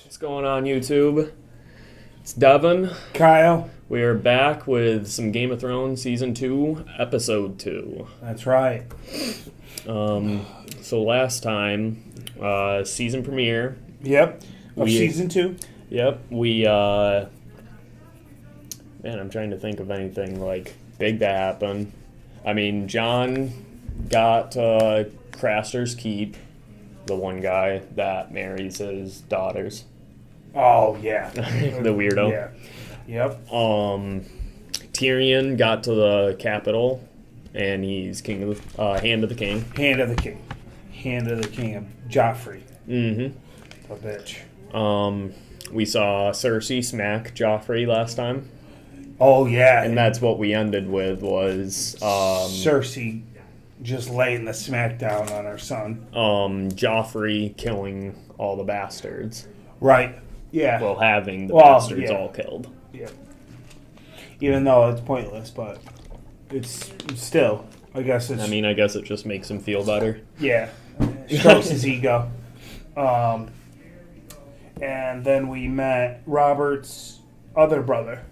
What's going on, YouTube? It's Devin. Kyle. We are back with some Game of Thrones Season 2, Episode 2. That's right. So last time, season premiere. Yep. Of Season 2. Yep. I'm trying to think of anything, big that happened. I mean, Jon got Craster's Keep, the one guy that marries his daughters. Oh, yeah. The weirdo. Yeah. Yep. Tyrion got to the capital, and he's Hand of the King. Hand of the King. Hand of the King of Joffrey. Mm-hmm. A bitch. We saw Cersei smack Joffrey last time. Oh, yeah. And that's what we ended with was... Cersei just laying the smackdown on her son. Joffrey killing all the bastards. Right. Yeah. Well, having the bastards all killed. Yeah. Even though it's pointless, but it's still, I guess it's... I guess it just makes him feel better. Yeah. Strokes his ego. And then we met Robert's other brother.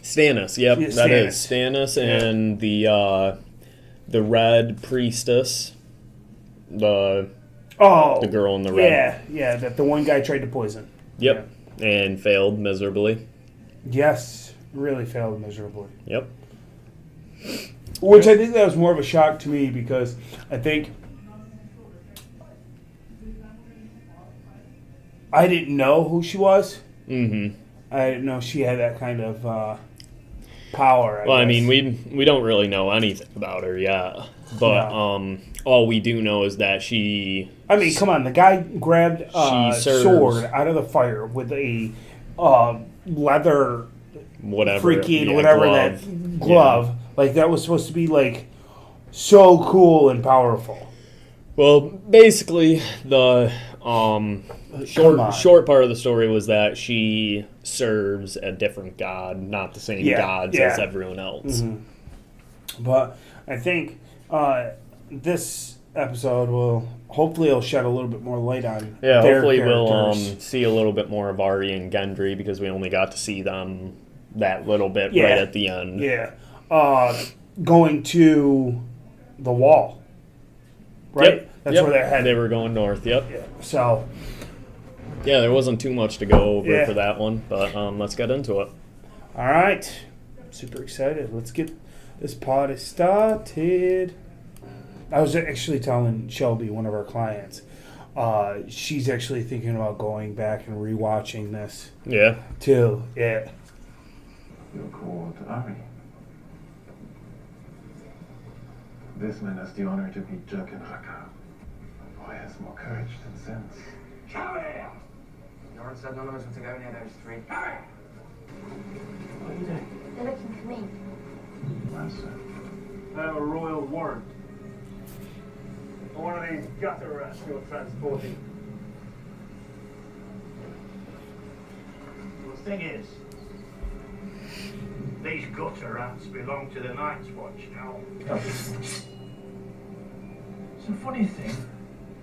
Stannis, yep, Yeah, that is Stannis and the Red Priestess, the girl in the red. Yeah, that the one guy tried to poison. Yep, and failed miserably. Yes, really failed miserably. Yep. Which I think that was more of a shock to me because I think I didn't know who she was. Mm-hmm. I didn't know she had that kind of power. I mean, we don't really know anything about her yet, but all we do know is that she... I mean, come on, the guy grabbed a sword out of the fire with a leather that glove. Yeah. Like, that was supposed to be, so cool and powerful. Well, basically, the short part of the story was that she serves a different god, not the same gods as everyone else. Mm-hmm. But I think this episode hopefully it'll shed a little bit more light on their hopefully characters. We'll see a little bit more of Arya and Gendry because we only got to see them that little bit right at the end. Yeah. Going to the wall. Right? Yep. That's where they're headed. They were going north, yep. Yeah. So... Yeah, there wasn't too much to go over for that one, but let's get into it. All right. Super excited. Let's get this party started. I was actually telling Shelby, one of our clients, she's actually thinking about going back and rewatching this. Yeah. Too. Yeah. You're called Ari. This man has the honor to be Jurgen Raka. A boy has more courage than sense. Lauren said none of us were to go near those three. What are you doing? They're looking for me. Master. I have a royal warrant. For one of these gutter rats you're transporting. The thing is, these gutter rats belong to the Night's Watch now. It's a funny thing.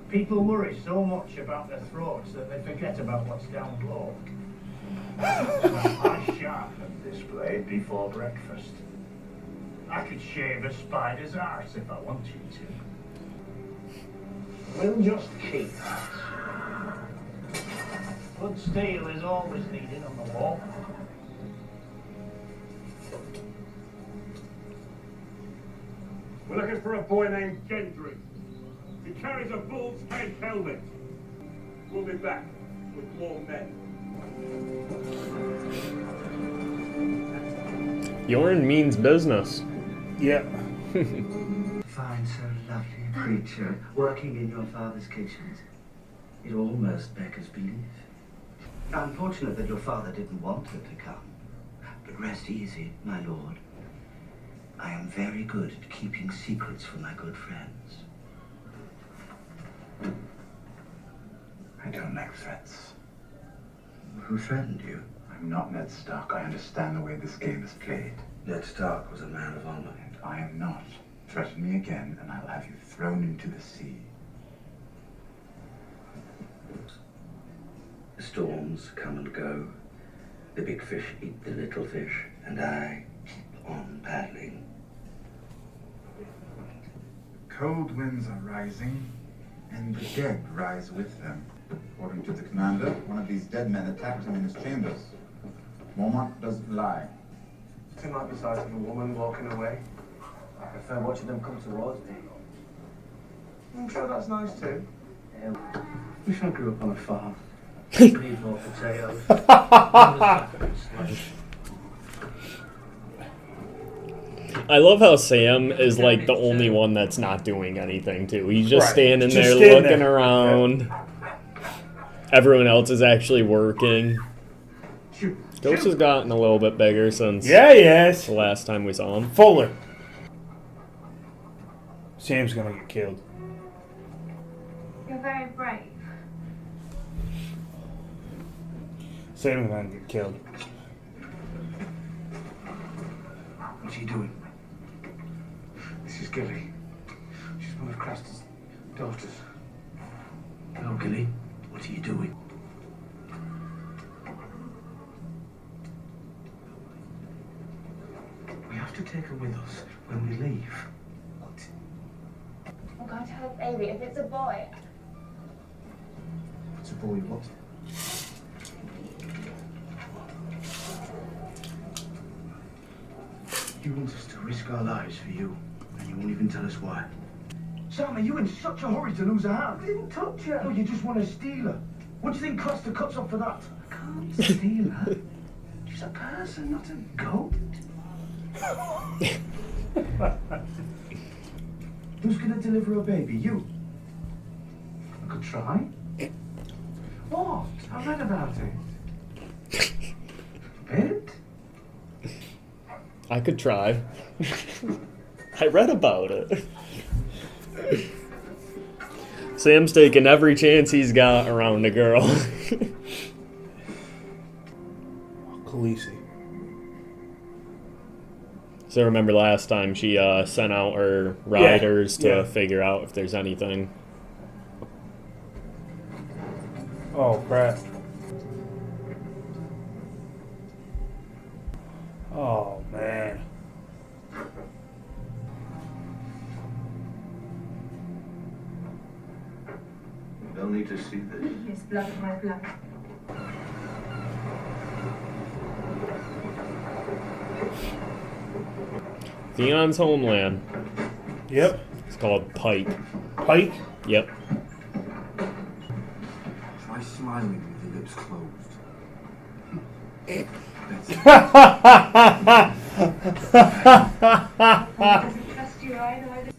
People worry so much about their throats that they forget about what's down below. I sharpened this blade before breakfast. I could shave a spider's arse if I wanted to. We'll just keep that. Good steel is always needed on the wall. We're looking for a boy named Gendry. He carries a bull's head helmet. We'll be back with more men. Yorn means business. Yeah. Find so lovely a creature working in your father's kitchens. It almost beggars belief. Unfortunate that your father didn't want her to come. But rest easy, my lord. I am very good at keeping secrets from my good friends. I don't like threats. Who threatened you? I'm not Ned Stark. I understand the way this game is played. Ned Stark was a man of honor. And I am not. Threaten me again, and I'll have you thrown into the sea. Storms storms come and go. The big fish eat the little fish, and I keep on paddling. Cold winds are rising, and the dead rise with them. According to the commander, one of these dead men attacked him in his chambers. Mormont doesn't lie. Nothing like the sight of a woman walking away. I prefer watching them come towards me. I'm sure that's nice too. Wish I grew up on a farm. Need more potatoes. I love how Sam is like the only one that's not doing anything too. He's just Right. standing Just there standing looking there. around. Everyone else is actually working. Ghost has gotten a little bit bigger since Yeah, yes. the last time we saw him. Fuller. Sam's gonna get killed. You're very brave. Sam's gonna get killed. What are you doing? This is Gilly. She's one of Craster's daughters. Hello, Gilly. What are you doing? We have to take her with us when we leave. What? I'm going to have a baby. If it's a boy, It's a boy, what? You want us to risk our lives for you, and you won't even tell us why. Sam, are you in such a hurry to lose a hand? I didn't touch her. No, you just want to steal her. What do you think Craster cuts up for that? I can't steal her. She's a person, not a goat. Who's going to deliver a baby? You? I could try. What? I read about it. Bed? I could try. I read about it. Sam's taking every chance he's got around a girl. Khaleesi. So remember last time she sent out her riders to yeah. figure out if there's anything. Oh, crap. Oh, man. They'll need to see this. it's blood of my blood. Theon's homeland. Yep. It's called Pike. Pike. Yep. Try smiling with your lips closed. Doesn't trust you either.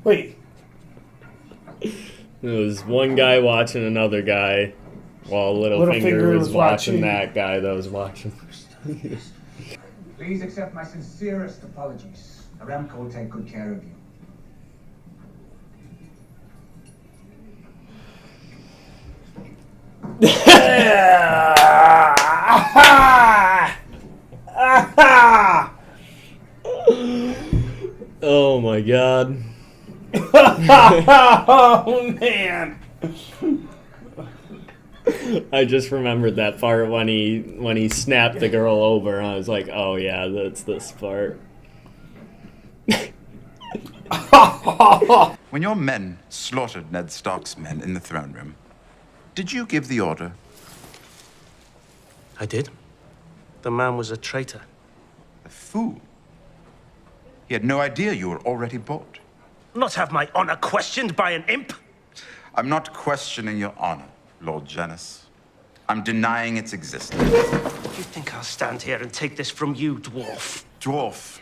Wait. There was one guy watching another guy while Littlefinger was watching that guy that was watching. Please accept my sincerest apologies. Aramco will take good care of you. Oh my god. Oh, man. I just remembered that part when he snapped the girl over. I was like, oh yeah, that's this part. When your men slaughtered Ned Stark's men in the throne room, did you give the order? I did. The man was a traitor. A fool. He had no idea you were already bought. Not have my honor questioned by an imp. I'm not questioning your honor, Lord Janus. I'm denying its existence. Do you think I'll stand here and take this from you, dwarf? Dwarf,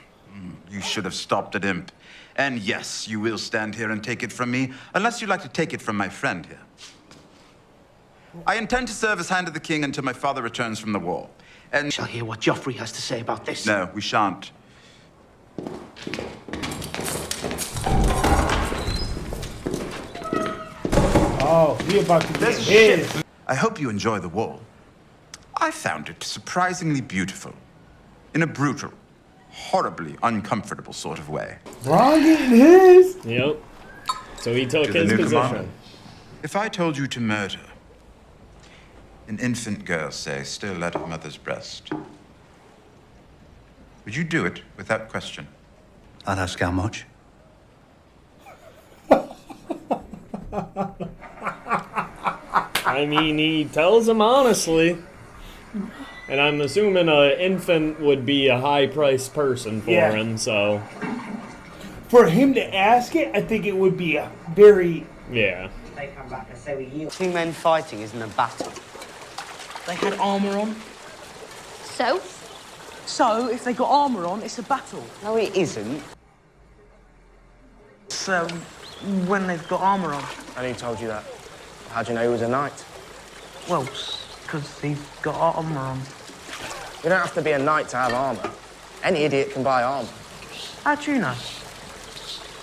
you should have stopped at imp. And yes, you will stand here and take it from me, unless you'd like to take it from my friend here. I intend to serve as Hand of the King until my father returns from the war. And We shall hear what Joffrey has to say about this. no, we shan't. Oh, he about to get his. I hope you enjoy the wall. I found it surprisingly beautiful. In a brutal, horribly uncomfortable sort of way. Ron getting his. Yep. So he took To the his new position. commander. If I told you to murder an infant girl, say, still at her mother's breast, would you do it without question? I'd ask how much. I mean, he tells him honestly. And I'm assuming an infant would be a high-priced person for Yeah. him, so... For him to ask it, I think it would be a very... Yeah. They come back and say we you. Two men fighting isn't a battle. They had armour on. So? So, if they got armour on, it's a battle. No, it isn't. So, when they've got armour on? And he told you that. How'd you know he was a knight? Well, because he's got armour on. You don't have to be a knight to have armour. Any idiot can buy armour. How do you know?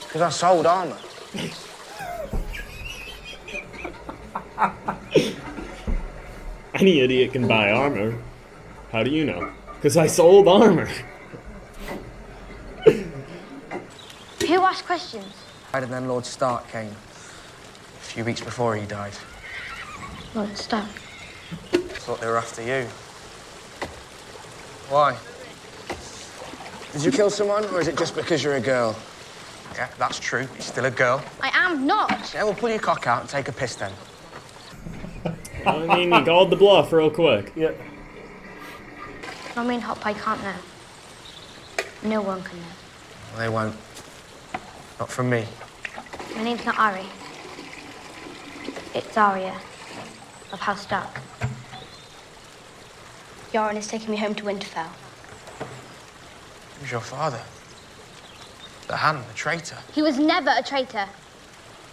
Because I sold armour. Any idiot can buy armor. How do you know? Because I sold armor. Who asked questions? And then Lord Stark came. A few weeks before he died. Lord Stark. Thought they were after you. Why? Did you kill someone, or is it just because you're a girl? Yeah, that's true. You're still a girl. I am not. Yeah, well, pull your cock out and take a piss then. I mean, he called the bluff real quick. Yep. I mean, Hot Pie can't know. No one can know. Well, they won't. Not from me. My name's not Ari. It's Arya of House Stark. Yoren is taking me home to Winterfell. Who's your father? The Hand, the traitor. He was never a traitor.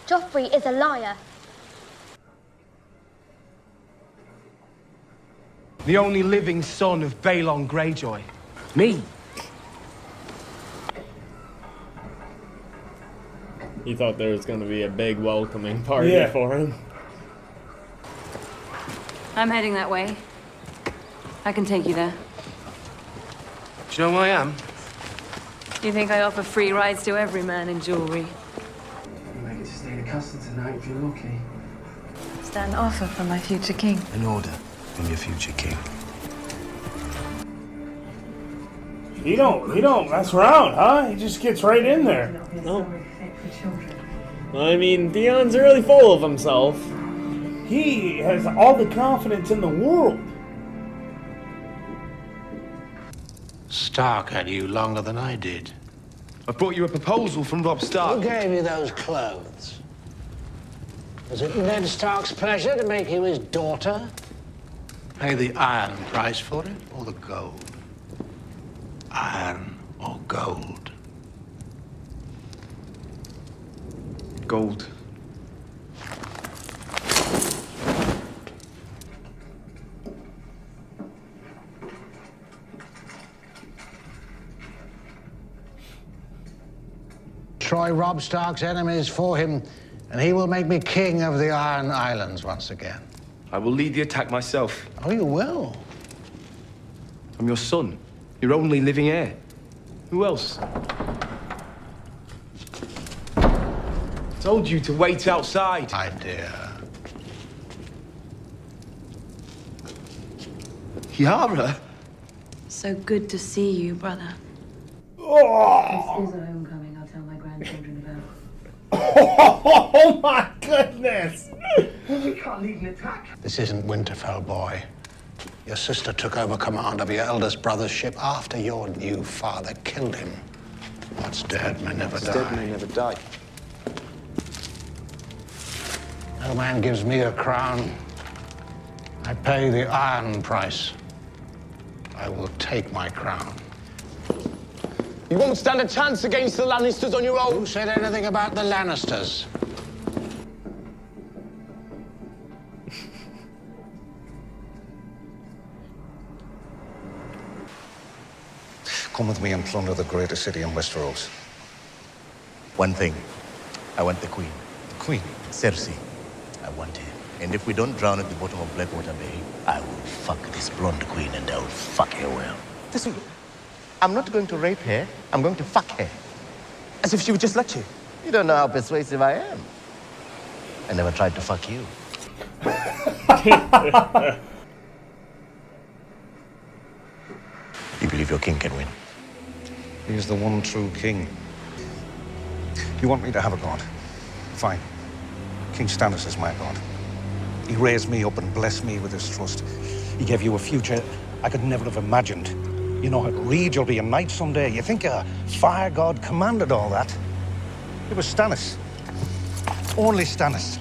Joffrey is a liar. The only living son of Balon Greyjoy. Me. He thought there was going to be a big welcoming party Yeah. for him. I'm heading that way. I can take you there. Do you know who I am? You think I offer free rides to every man in jewelry? You might get to stay in the castle tonight if you're lucky. Stand offer from my future king. An order from your future king. He don't mess around, huh? He just gets right in there. No. I mean, Theon's really full of himself. He has all the confidence in the world. Stark had you longer than I did. I brought you a proposal from Robb Stark. Who gave you those clothes? Was it Ned Stark's pleasure to make you his daughter? Pay the iron price for it, or the gold? Iron or gold? Gold. Destroy Robb Stark's enemies for him, and he will make me king of the Iron Islands once again. I will lead the attack myself. Oh, you will? I'm your son. Your only living heir. Who else? Told you to wait outside. My dear. Yara? So good to see you, brother. Oh, This is a homecoming I'll tell my grandchildren about. oh my goodness! You can't lead an attack. This isn't Winterfell, boy. Your sister took over command of your eldest brother's ship after your new father killed him. What's dead may never die. Dead may never die. No man gives me a crown. I pay the iron price. I will take my crown. You won't stand a chance against the Lannisters on your own. Who said anything about the Lannisters? Come with me and plunder the greatest city in Westeros. One thing. I want the queen. The queen? Cersei. I want her. And if we don't drown at the bottom of Blackwater Bay, I will fuck this blonde queen and I will fuck her well. Listen, I'm not going to rape her. I'm going to fuck her. As if she would just let you. You don't know how persuasive I am. I never tried to fuck you. You believe your king can win? He is the one true king. You want me to have a god? Fine. King Stannis is my god. He raised me up and blessed me with his trust. He gave you a future I could never have imagined. You know, at Reed, you'll be a knight someday. You think a fire god commanded all that? It was Stannis. Only Stannis.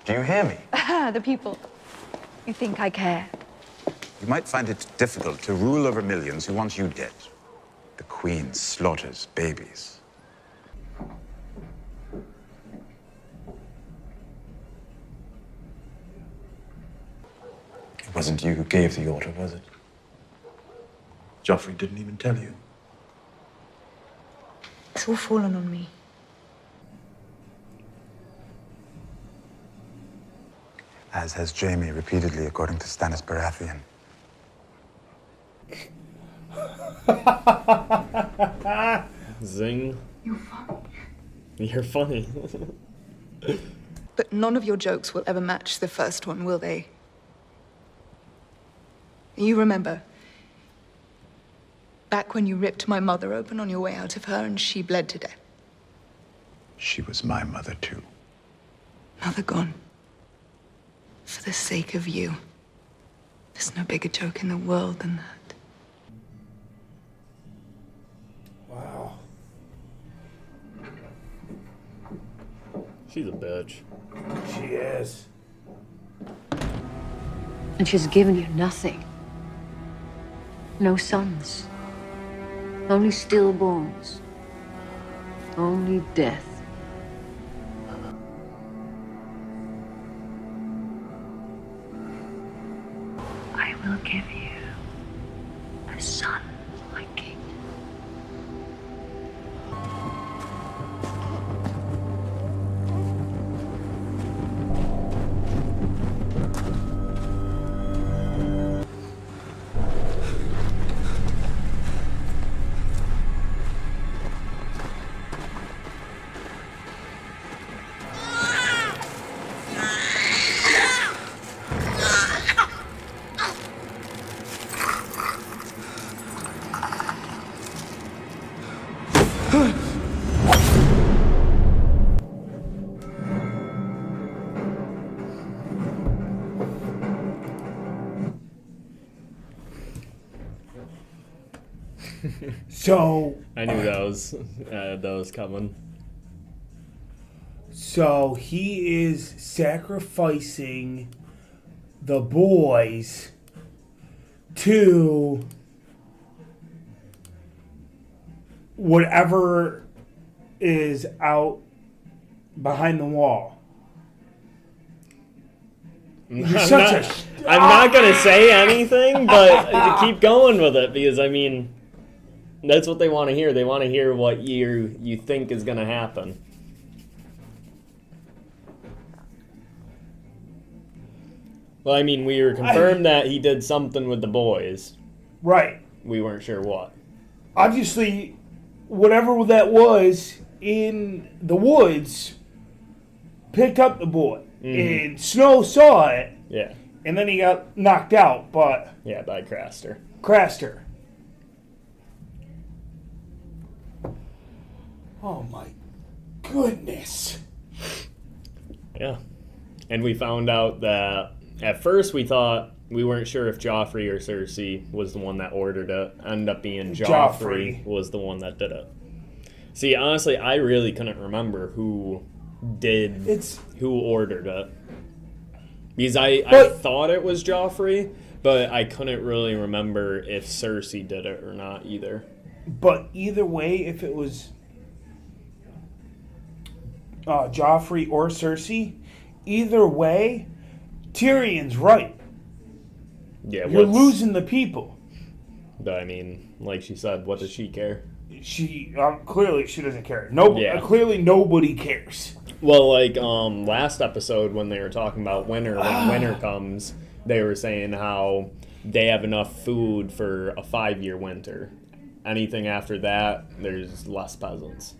Do you hear me? The people. You think I care? You might find it difficult to rule over millions who want you dead. The Queen slaughters babies. It wasn't you who gave the order, was it? Joffrey didn't even tell you. It's all fallen on me. As has Jaime repeatedly, according to Stannis Baratheon. Zing. You're funny. You're funny. But none of your jokes will ever match the first one, will they? You remember, back when you ripped my mother open on your way out of her and she bled to death. She was my mother, too. Mother gone. For the sake of you. There's no bigger joke in the world than that. Wow. She's a bitch. She is. And she's given you nothing. No sons. Only stillborns. Only death. I will give you a son, my king. So I knew that was coming. So he is sacrificing the boys to whatever is out behind the wall. I'm not gonna say anything, but to keep going with it, because I mean, that's what they want to hear. They want to hear what you think is gonna happen. Well, I mean, we were confirmed that he did something with the boys. Right. We weren't sure what. Obviously, whatever that was in the woods picked up the boy. Mm-hmm. And Snow saw it. Yeah. And then he got knocked out, but... Yeah, by Craster. Craster. Oh my goodness. Yeah. And we found out that at first we thought we weren't sure if Joffrey or Cersei was the one that ordered it. Ended up being Joffrey was the one that did it. See, honestly, I really couldn't remember who ordered it. Because I thought it was Joffrey, but I couldn't really remember if Cersei did it or not either. But either way, if it was Joffrey or Cersei, either way, Tyrion's right. Yeah, you're losing the people. But I mean, like she said, what does she care? She clearly she doesn't care. Clearly nobody cares. Well, like last episode when they were talking about winter, when winter comes, they were saying how they have enough food for a 5-year winter. Anything after that, there's less peasants.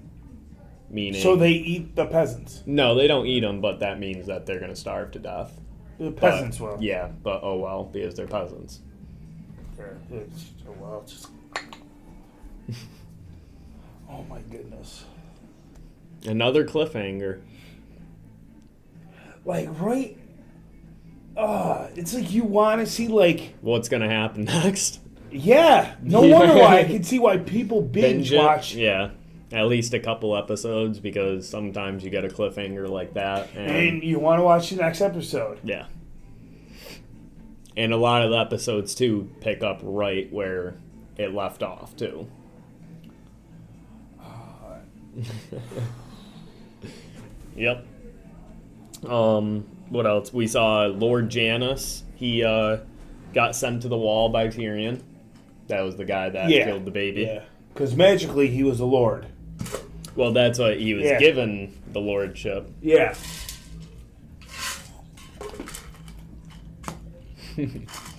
Meaning, So they eat the peasants. no, they don't eat them, but that means that they're going to starve to death. The peasants But- will. Yeah, but oh well, because they're peasants. Just... Oh my goodness. Another cliffhanger. Like, right? It's like you want to see, like... What's going to happen next? Yeah. No wonder why. I can see why people binge it? watch. Yeah. At least a couple episodes, because sometimes you get a cliffhanger like that. And you want to watch the next episode. Yeah. And a lot of the episodes, too, pick up right where it left off, too. Yep. What else? We saw Lord Janus. He got sent to the wall by Tyrion. That was the guy that killed the baby. Yeah. Because magically he was a lord. Well, that's what he was given, the lordship. Yeah.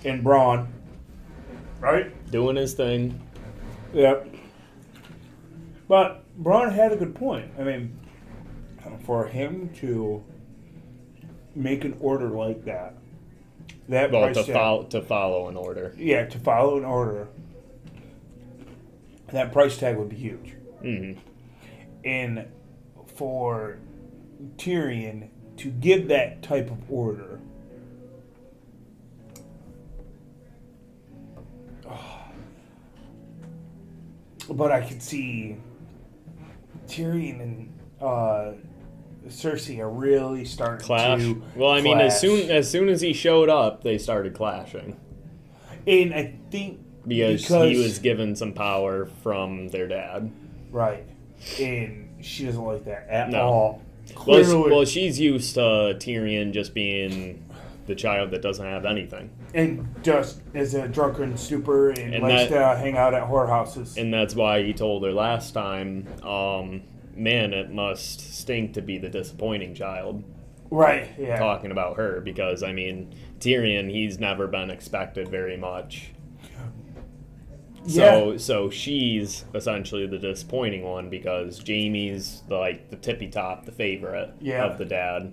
And Braun. Right? Doing his thing. Yep. But Braun had a good point. I mean, for him to make an order like that, Well, to follow an order. Yeah, to follow an order. That price tag would be huge. Mm-hmm. And for Tyrion to give that type of order, but I could see Tyrion and Cersei are really starting Clash. to Well, I mean, as clash. soon as he showed up, they started clashing. And I think because he was given some power from their dad. Right. And she doesn't like that at all. Well, she's used to Tyrion just being the child that doesn't have anything. And just as a drunken stupor and likes to hang out at whorehouses. And that's why he told her last time, man, it must stink to be the disappointing child. Right, yeah. Talking about her, because, I mean, Tyrion, he's never been expected very much. So she's essentially the disappointing one, because Jaime's the tippy top, the favorite of the dad.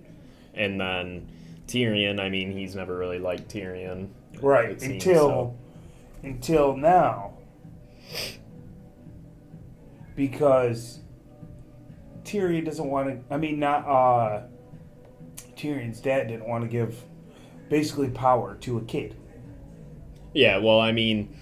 And then Tyrion, I mean, he's never really liked Tyrion. Right, until now. Because Tyrion doesn't want to, I mean, Tyrion's dad didn't want to give basically power to a kid. Yeah, well, I mean,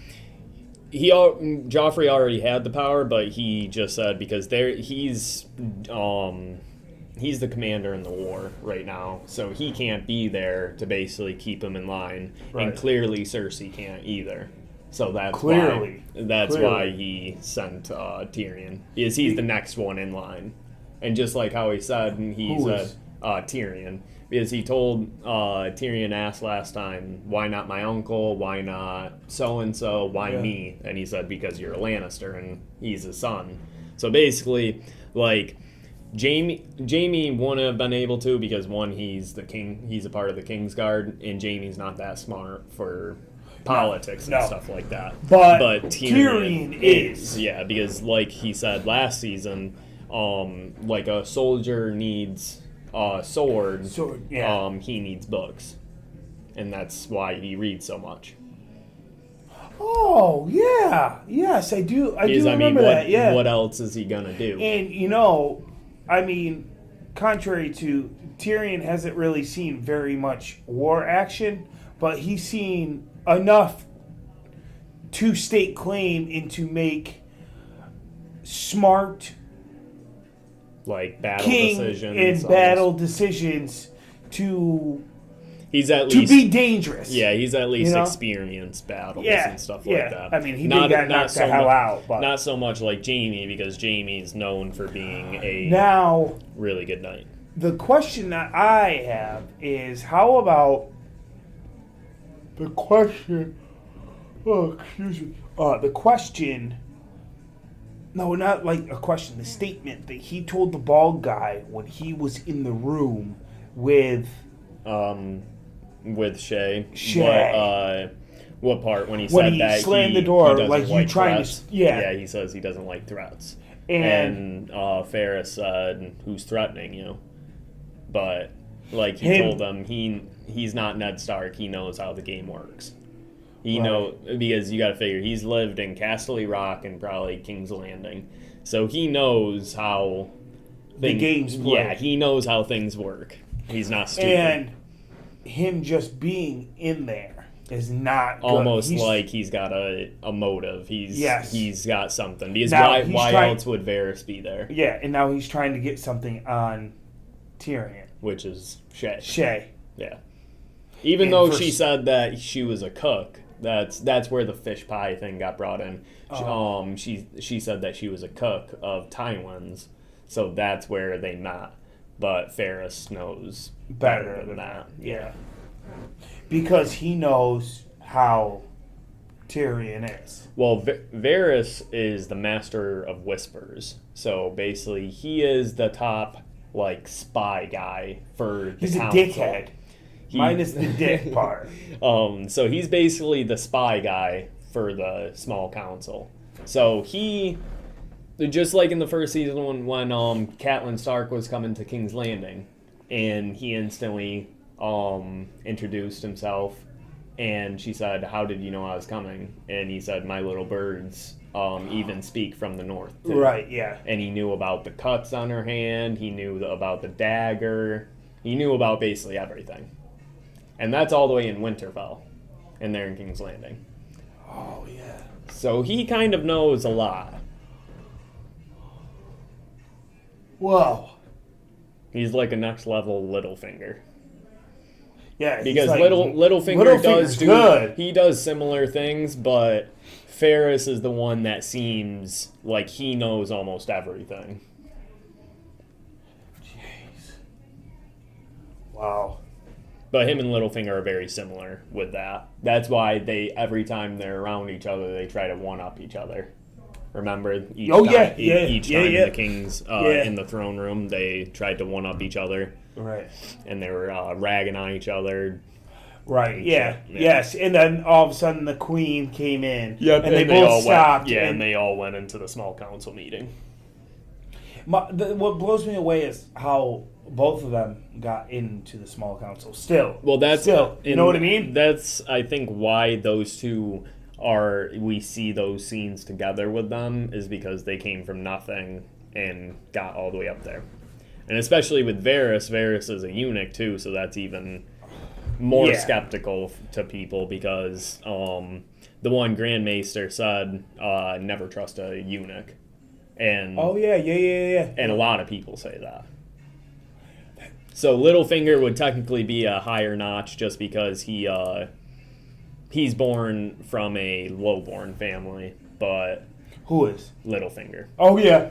Joffrey already had the power, but he just said because he's the commander in the war right now, so he can't be there to basically keep him in line, and clearly Cersei can't either. So that's why he sent Tyrion, because he's the next one in line, and just like how he said, Tyrion. Because he told Tyrion asked last time, why not my uncle? Why not so-and-so? Why me? And he said, because you're a Lannister and he's his son. So basically, like, Jaime wouldn't have been able to because, one, he's the king. He's a part of the Kingsguard, and Jaime's not that smart for politics and stuff like that. But Tyrion is. Yeah, because like he said last season, like a soldier needs sword, he needs books, and that's why he reads so much. Oh yeah, yes, I do. I do remember that. Yeah. What else is he gonna do? And I mean, contrary to Tyrion, hasn't really seen very much war action, but he's seen enough to stake claim and to make smart. Like battle decisions to he's at least be dangerous. Yeah, he's at least experienced battles and stuff like that. I mean, he got knocked the hell out, but not so much like Jaime, because Jaime's known for being a really good knight. The question that I have is, how about the question? Oh, excuse me. The question. No, not like a question. The statement that he told the bald guy when he was in the room with Shay. What part? When he When said he that slammed he, the door, he doesn't like, you like trying to- threats. yeah. He says he doesn't like threats. And- Ferris said, "Who's threatening you?" But like he Him. told them, he's not Ned Stark. He knows how the game works. He Right. know because you got to figure he's lived in Casterly Rock and probably King's Landing, so he knows how The game's played. Yeah, he knows how things work. He's not stupid. And him just being in there is not good. Almost like he's got a motive. Yes. He's got something. Because Now he's why trying- else would Varys be there? Yeah, and now he's trying to get something on Tyrion. Which is Shay. Shay. Yeah. Even And though for- she said that she was a cook, that's where the fish pie thing got brought in. Oh. She said that she was a cook of Tywin's, so that's where they met. But Ferris knows better than that. Yeah. Because he knows how Tyrion is. Well, Varys is the master of whispers. So basically, he is the top, like, spy guy for the He's a council. dickhead. Minus the dick part. So he's basically the spy guy for the small council. So he, just like in the first season when Catelyn Stark was coming to King's Landing, and he instantly introduced himself, and she said, "How did you know I was coming?" And he said, "My little birds even speak from the north." Too." Right, yeah. And he knew about the cuts on her hand. He knew about the dagger. He knew about basically everything. And that's all the way in Winterfell, and there in King's Landing. Oh, yeah. So he kind of knows a lot. Whoa. He's like a next level Littlefinger. Yeah, he's Because like- Littlefinger does Littlefinger's do good. he does similar things, but Ferris is the one that seems like he knows almost everything. Wow. But him and Littlefinger are very similar with that. That's why every time they're around each other, they try to one up each other. Remember? Each time Yeah. the kings in the throne room, they tried to one up each other. Right. And they were ragging on each other. Right, yeah. Yes. And then all of a sudden the queen came in. Yep, and they both all stopped. went, and they all went into the small council meeting. What blows me away is how both of them got into the small council. Still. Well, you know what I mean? That's, I think, why those two we see those scenes together with them, is because they came from nothing and got all the way up there. And especially with Varys is a eunuch too, so that's even more skeptical to people, because the one Grand Maester said, never trust a eunuch. And yeah. And a lot of people say that. So Littlefinger would technically be a higher notch just because he's born from a low-born family, but... Who is? Littlefinger. Oh, yeah.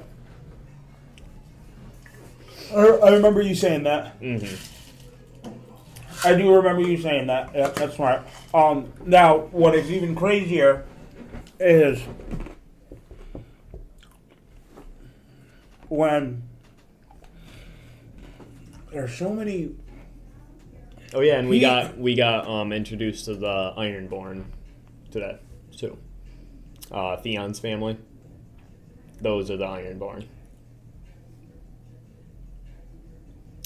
I remember you saying that. Mm-hmm. I do remember you saying that. Yeah, that's right. Now, what is even crazier is when there's so many. Oh yeah, and we got introduced to the Ironborn today too. Theon's family. Those are the Ironborn.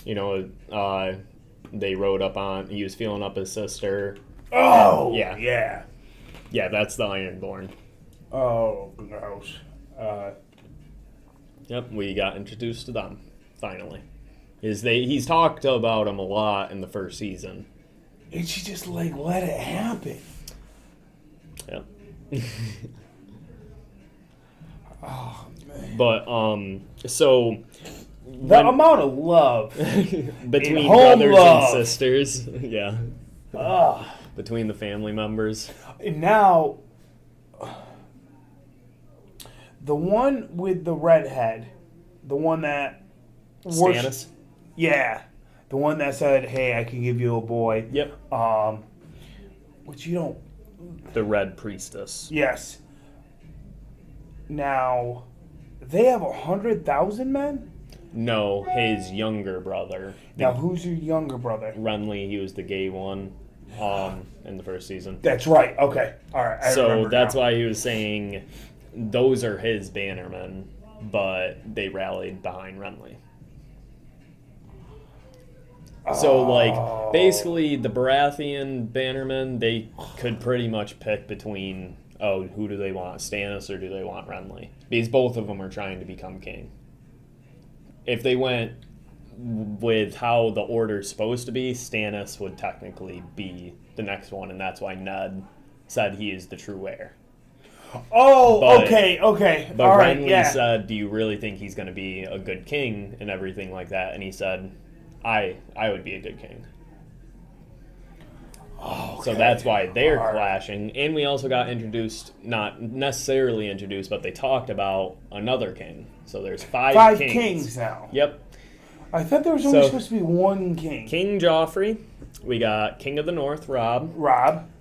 You know, they rode up on. He was feeling up his sister. Oh yeah. That's the Ironborn. Oh, gross. Yep, we got introduced to them finally. He's talked about them a lot in the first season. And she just let it happen. Yep. Oh man. But so the amount of love between home brothers love. and sisters, yeah. Between the family members. And now, the one with the redhead, the one that Stannis? Yeah, the one that said, "Hey, I can give you a boy." Yep. Which you don't. The Red Priestess. Yes. Now, they have 100,000 men. No, his younger brother. Now, who's your younger brother? Renly. He was the gay one. in the first season. That's right. Okay. All right. I So remember that's now. why he was saying those are his bannermen, but they rallied behind Renly. So, like, basically, the Baratheon bannermen, they could pretty much pick between, who do they want, Stannis or do they want Renly? Because both of them are trying to become king. If they went with how the order's supposed to be, Stannis would technically be the next one, and that's why Ned said he is the true heir. Oh, okay. But All right, Renly yeah. said, do you really think he's going to be a good king and everything like that? And he said, I would be a good king. So that's why they're clashing. And we also got introduced, not necessarily introduced, but they talked about another king. So there's five kings now. Yep. I thought there was only supposed to be one king. King Joffrey. We got King of the North, Robb.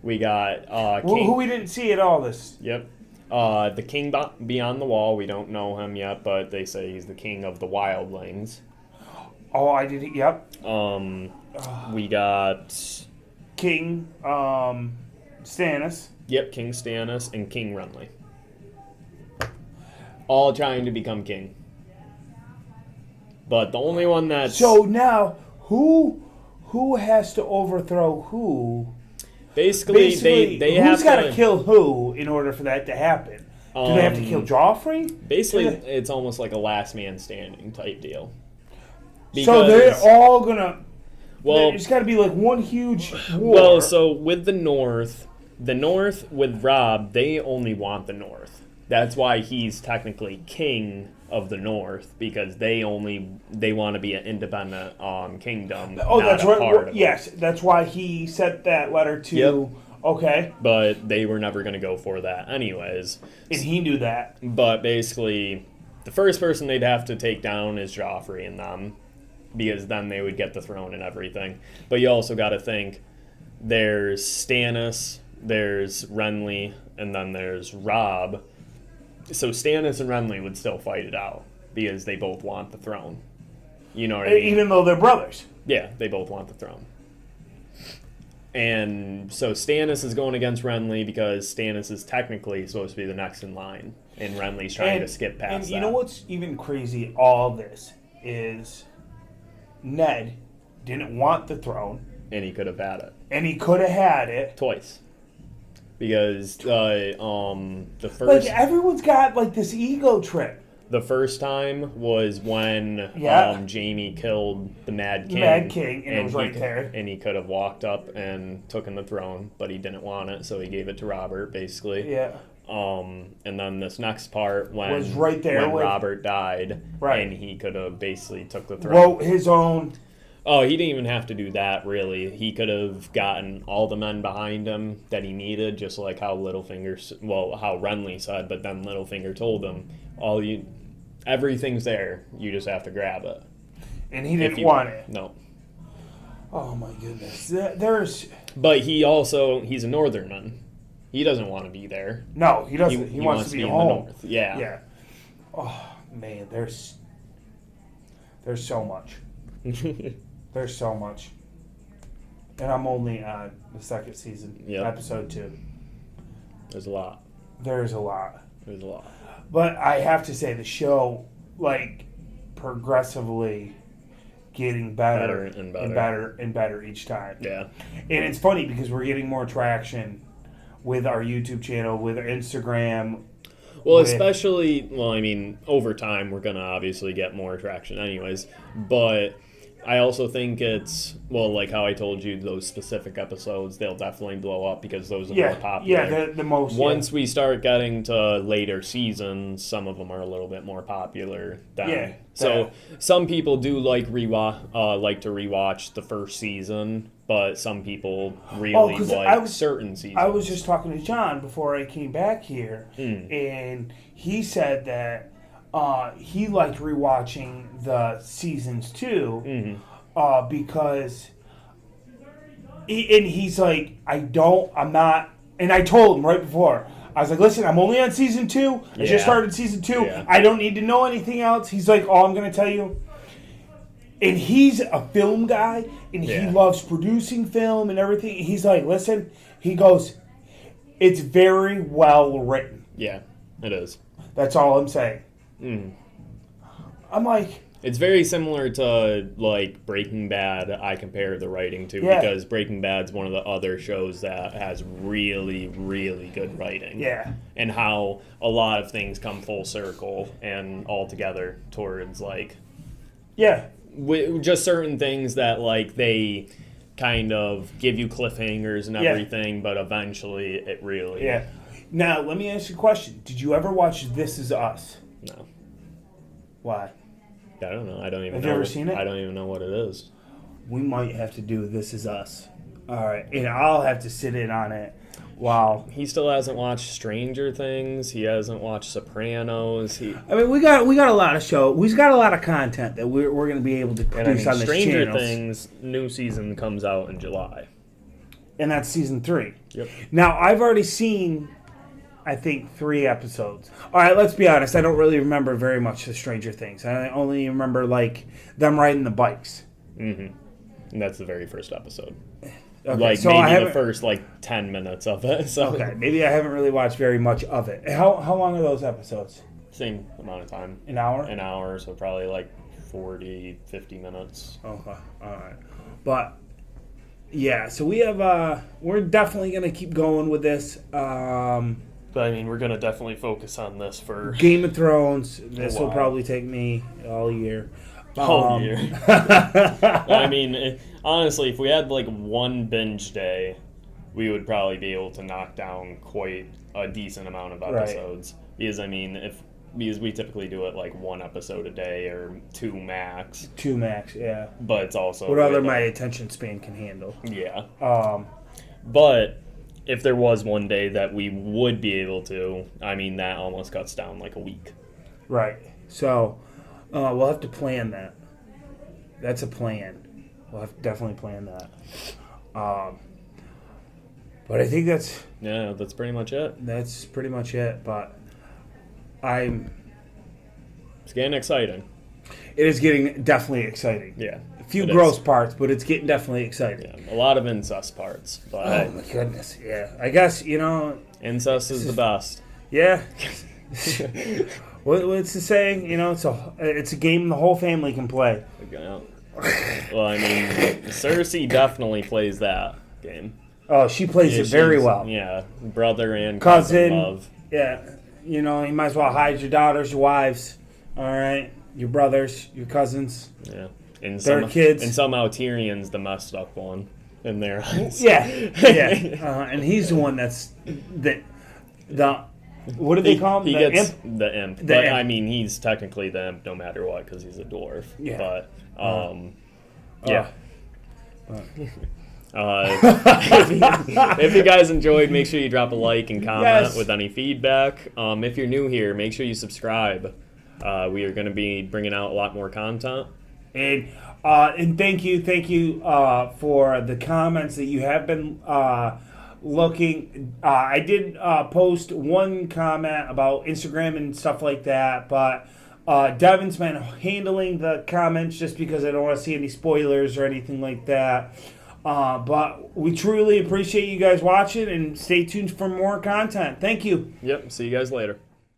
We got who we didn't see at all this. Yep. The King Beyond the Wall. We don't know him yet, but they say he's the king of the Wildlings. Oh, I did. Yep. We got King Stannis. Yep, King Stannis and King Renly. All trying to become king. But the only one that's... So now, who has to overthrow who? Basically they have who's got to kill who in order for that to happen? Do they have to kill Joffrey? Basically, it's almost like a last man standing type deal. So they're all gonna... Well, it's got to be like one huge war. Well, so with the North with Robb, they only want the North. That's why he's technically king of the North, because they want to be an independent kingdom. Oh, not that's a right. part of Yes, that's why he sent that letter to. Yep. Okay. But they were never going to go for that, anyways. And he knew that. But basically, the first person they'd have to take down is Joffrey and them, because then they would get the throne and everything. But you also got to think, there's Stannis, there's Renly, and then there's Robb. So Stannis and Renly would still fight it out because they both want the throne. You know what I mean? Even though they're brothers. Yeah, they both want the throne. And so Stannis is going against Renly because Stannis is technically supposed to be the next in line, and Renly's trying to skip past that. And you know what's even crazy? All this is Ned didn't want the throne, and he could have had it. And he could have had it twice. Because the first... Like, everyone's got, like, this ego trip. The first time was when Jaime killed the Mad King. And it was right there. And he could have walked up and taken the throne, but he didn't want it, so he gave it to Robert, basically. Yeah. And then this next part was right there when with, Robert died, right. And he could have basically took the throne. Wrote his own... Oh, he didn't even have to do that, really. He could have gotten all the men behind him that he needed, just like how how Renly said, but then Littlefinger told him, everything's there, you just have to grab it. And he didn't want it. No. Oh my goodness. But he's a northernman. He doesn't want to be there. No, he doesn't. He wants to be home. In the north. Yeah. Yeah. Oh man, there's so much. There's so much. And I'm only on the second season, episode 2. There's a lot. There's a lot. But I have to say, the show, like, progressively getting better and better each time. Yeah. And it's funny because we're getting more traction with our YouTube channel, with our Instagram. Well, over time, we're going to obviously get more traction anyways. But I also think it's, like how I told you, those specific episodes, they'll definitely blow up because those are more popular. Yeah, the most. Once we start getting to later seasons, some of them are a little bit more popular. So some people do like to rewatch the first season, but some people really certain seasons. I was just talking to John before I came back here, and he said that he liked rewatching the seasons too, because he's like, I'm not, and I told him right before, I was like, listen, I'm only on season 2. I just started season 2. I don't need to know anything else. He's like, all I'm going to tell you, And he's a film guy, and he Yeah. loves producing film and everything. He's like, listen, he goes, it's very well written. Yeah, it is. That's all I'm saying. Mm. I'm like... It's very similar to, like, Breaking Bad, I compare the writing to, Yeah. because Breaking Bad's one of the other shows that has really, really good writing. Yeah. And how a lot of things come full circle and all together towards, like... Yeah. Just certain things that, like, they kind of give you cliffhangers and Yeah. everything, but eventually it really... Yeah. Now, let me ask you a question. Did you ever watch This Is Us? No. Why? I don't know. I don't even Have know. you ever seen it? I don't even know what it is. We might have to do This Is Us. All right. And I'll have to sit in on it. Wow. He still hasn't watched Stranger Things. He hasn't watched Sopranos. I mean, we got a lot of show. We've got a lot of content that we're going to be able to produce on this Stranger channel. Things new season comes out in July. And that's season 3. Yep. Now, I've already seen, I think, 3 episodes. All right, let's be honest. I don't really remember very much of Stranger Things. I only remember, like, them riding the bikes. Mm-hmm. And that's the very first episode. Okay, Like, so I maybe the haven't- first, 10 minutes of it. So. Okay, maybe I haven't really watched very much of it. How long are those episodes? Same amount of time. An hour? An hour, so probably 40, 50 minutes. Okay, all right. But, yeah, so we have, we're definitely going to keep going with this. But, I mean, we're going to definitely focus on this for... Game of Thrones. This will while. probably take me all year. Whole year. I mean, honestly, if we had one binge day, we would probably be able to knock down quite a decent amount of Right. episodes. Because I mean, because we typically do it 1 episode a day or 2 max. 2 max, yeah. But it's also whatever my attention span can handle. Yeah. Um, but if there was one day that we would be able to, I mean, that almost cuts down a week. Right. So, we'll have to plan that. That's a plan. We'll have to definitely plan that. But I think that's... Yeah, that's pretty much it. That's pretty much it, but It's getting exciting. It is getting definitely exciting. Yeah. A few it gross is. parts, but it's getting definitely exciting. Yeah, a lot of incest parts. But Oh my goodness, yeah. I guess, incest is the best. Yeah. What's the saying? It's a game the whole family can play. Yeah. Well, I mean, Cersei definitely plays that game. Oh, she plays it very well. Yeah, brother and Cousin. love. Yeah. You might as well hide your daughters, your wives, all right? Your brothers, your cousins. Yeah. And their kids. And somehow Tyrion's the messed up one in their eyes. Yeah. Yeah. And he's the one that's the what do they call him? He The gets imp? the imp. The But imp. I mean, he's technically the imp no matter what because he's a dwarf. Yeah. But, yeah. If you guys enjoyed, make sure you drop a like and comment Yes. with any feedback. If you're new here, make sure you subscribe. We are going to be bringing out a lot more content. And thank you for the comments that you have been looking. I did post one comment about Instagram and stuff like that, but Devin's been handling the comments just because I don't want to see any spoilers or anything like that. But we truly appreciate you guys watching and stay tuned for more content. Thank you. Yep. See you guys later.